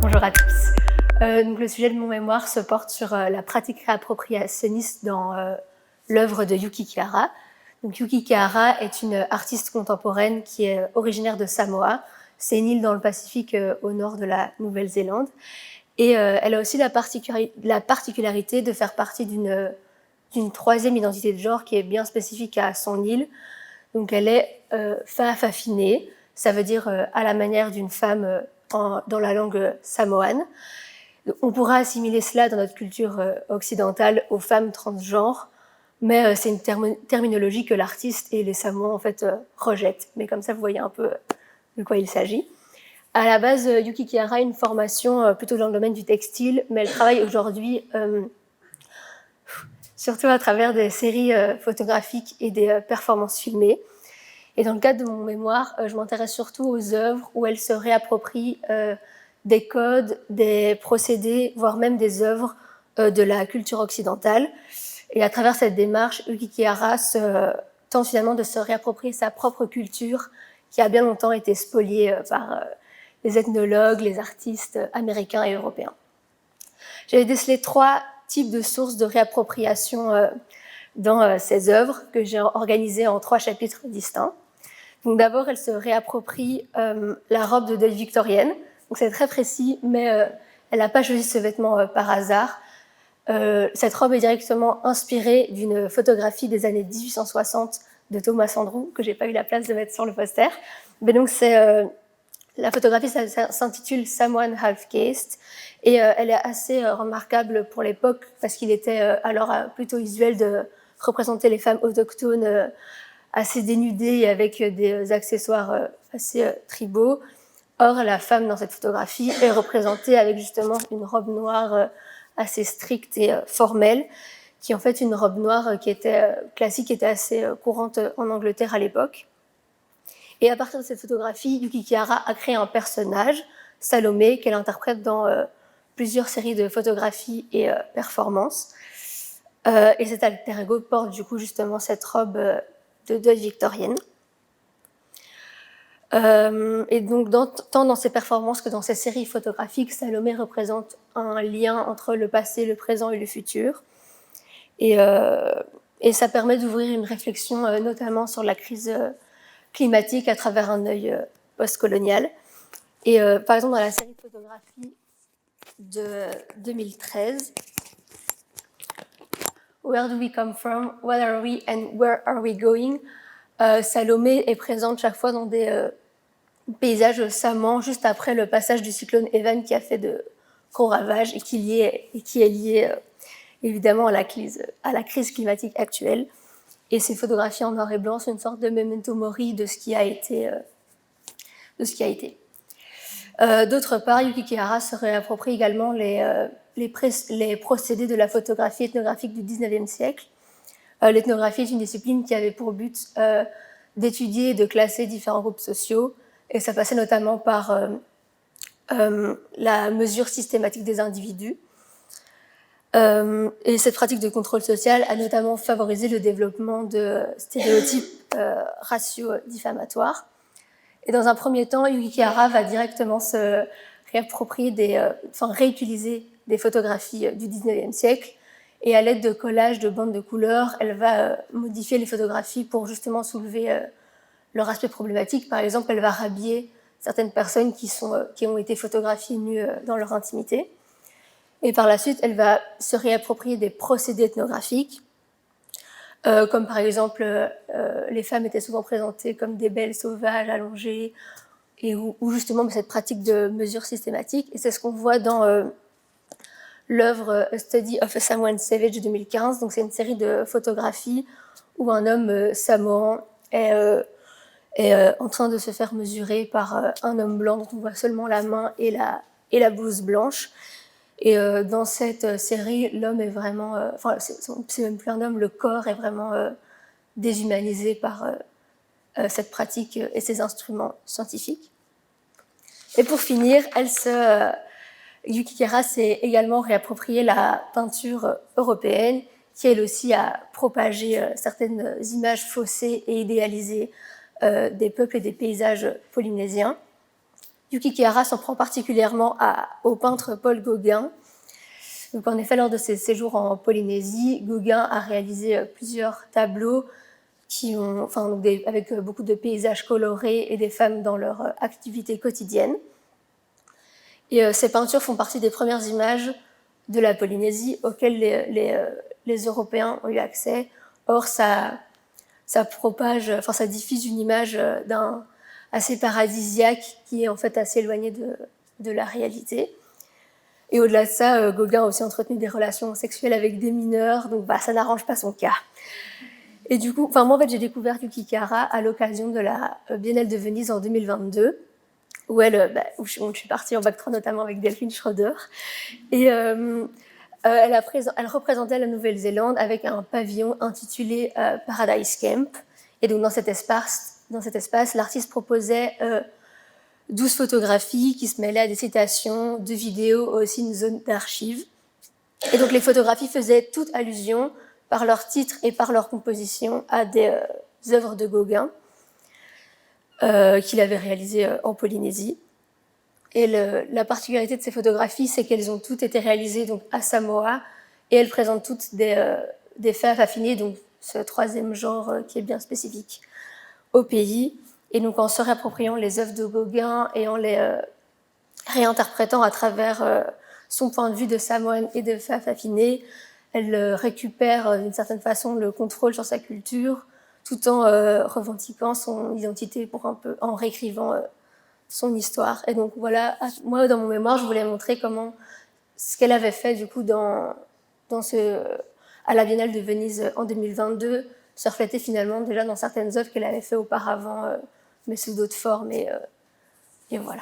Bonjour à tous. Donc le sujet de mon mémoire se porte sur la pratique réappropriationniste dans l'œuvre de Yuki Kihara. Donc Yuki Kihara est une artiste contemporaine qui est originaire de Samoa. C'est une île dans le Pacifique au nord de la Nouvelle-Zélande. Et elle a aussi la particularité de faire partie d'une troisième identité de genre qui est bien spécifique à son île. Donc elle est fa'afafine, ça veut dire à la manière d'une femme dans la langue samoane. On pourra assimiler cela dans notre culture occidentale aux femmes transgenres, mais c'est une terminologie que l'artiste et les Samoans en fait rejettent. Mais comme ça, vous voyez un peu de quoi il s'agit. À la base, Yuki Kihara a une formation plutôt dans le domaine du textile, mais elle travaille aujourd'hui surtout à travers des séries photographiques et des performances filmées. Et dans le cadre de mon mémoire, je m'intéresse surtout aux œuvres où elle se réapproprie des codes, des procédés, voire même des œuvres de la culture occidentale. Et à travers cette démarche, Yuki Kihara tente finalement de se réapproprier sa propre culture qui a bien longtemps été spoliée par les ethnologues, les artistes américains et européens. J'avais décelé 3 types de sources de réappropriation dans ces œuvres que j'ai organisées en 3 chapitres distincts. Donc d'abord, elle se réapproprie la robe de deuil victorienne. Donc c'est très précis, mais elle n'a pas choisi ce vêtement par hasard. Cette robe est directement inspirée d'une photographie des années 1860 de Thomas Andrew, que j'ai pas eu la place de mettre sur le poster. Mais donc la photographie s'intitule Samoan Half Caste et elle est assez remarquable pour l'époque parce qu'il était alors plutôt usuel de représenter les femmes autochtones assez dénudées et avec des accessoires assez tribaux. Or, la femme dans cette photographie est représentée avec justement une robe noire assez stricte et formelle, qui est en fait une robe noire qui était classique, qui était assez courante en Angleterre à l'époque. Et à partir de cette photographie, Yuki Kihara a créé un personnage, Salomé, qu'elle interprète dans plusieurs séries de photographies et performances. Et cet alter ego porte du coup justement cette robe de deuil victorienne. Et donc, tant dans ses performances que dans ses séries photographiques, Salomé représente un lien entre le passé, le présent et le futur. Et ça permet d'ouvrir une réflexion notamment sur la crise climatique à travers un œil postcolonial. Et par exemple, dans la série de photographies de 2013, Where do we come from? What are we? And where are we going? Salomé est présente chaque fois dans des paysages samoans juste après le passage du cyclone Evan qui a fait de gros ravages et qui est lié évidemment à la crise climatique actuelle. Et ces photographies en noir et blanc sont une sorte de memento mori de ce qui a été. D'autre part, Yuki Kihara se réapproprie également les procédés de la photographie ethnographique du XIXe siècle. L'ethnographie est une discipline qui avait pour but d'étudier et de classer différents groupes sociaux, et ça passait notamment par la mesure systématique des individus. Et cette pratique de contrôle social a notamment favorisé le développement de stéréotypes raciaux diffamatoires. Et dans un premier temps, Yuki Kihara va directement se réapproprier réutiliser des photographies du XIXe siècle. Et à l'aide de collages de bandes de couleurs, elle va modifier les photographies pour justement soulever leur aspect problématique. Par exemple, elle va rhabiller certaines personnes qui ont été photographiées nues dans leur intimité. Et par la suite, elle va se réapproprier des procédés ethnographiques, comme par exemple, les femmes étaient souvent présentées comme des belles sauvages, allongées, et où justement cette pratique de mesure systématique. Et c'est ce qu'on voit dans l'œuvre A Study of a Samoan Savage de 2015. Donc c'est une série de photographies où un homme samoan est en train de se faire mesurer par un homme blanc dont on voit seulement la main et la blouse blanche. Et dans cette série, l'homme est vraiment... c'est même plus un homme, le corps est vraiment déshumanisé par cette pratique et ces instruments scientifiques. Et pour finir, Yuki Kihara s'est également réapproprié la peinture européenne, qui elle aussi a propagé certaines images faussées et idéalisées des peuples et des paysages polynésiens. Yuki Kihara s'en prend particulièrement au peintre Paul Gauguin. Donc, en effet, lors de ses séjours en Polynésie, Gauguin a réalisé plusieurs tableaux avec beaucoup de paysages colorés et des femmes dans leur activité quotidienne. Et ces peintures font partie des premières images de la Polynésie auxquelles les Européens ont eu accès. Or, ça diffuse une image d'un assez paradisiaque qui est en fait assez éloigné de la réalité. Et au-delà de ça, Gauguin a aussi entretenu des relations sexuelles avec des mineurs, donc ça n'arrange pas son cas. Et du coup, moi en fait j'ai découvert Yuki Kihara à l'occasion de la Biennale de Venise en 2022, où je suis partie en bac 3 notamment avec Delphine Schroeder. Et elle représentait la Nouvelle-Zélande avec un pavillon intitulé Paradise Camp. Et donc dans cet espace, l'artiste proposait 12 photographies qui se mêlaient à des citations, de vidéos, aussi une zone d'archives. Et donc les photographies faisaient toute allusion, par leur titre et par leur composition, à des œuvres de Gauguin qu'il avait réalisées en Polynésie. Et la particularité de ces photographies, c'est qu'elles ont toutes été réalisées donc, à Samoa, et elles présentent toutes des faits affinés, donc ce troisième genre qui est bien spécifique au pays. Et donc en se réappropriant les œuvres de Gauguin et en les réinterprétant à travers son point de vue de samoane et de faits affinés, elle récupère d'une certaine façon le contrôle sur sa culture, tout en revendiquant son identité en réécrivant son histoire. Et donc voilà, moi dans mon mémoire, je voulais montrer comment ce qu'elle avait fait du coup à la Biennale de Venise en 2022 se reflétait finalement déjà dans certaines œuvres qu'elle avait fait auparavant, mais sous d'autres formes. Et voilà.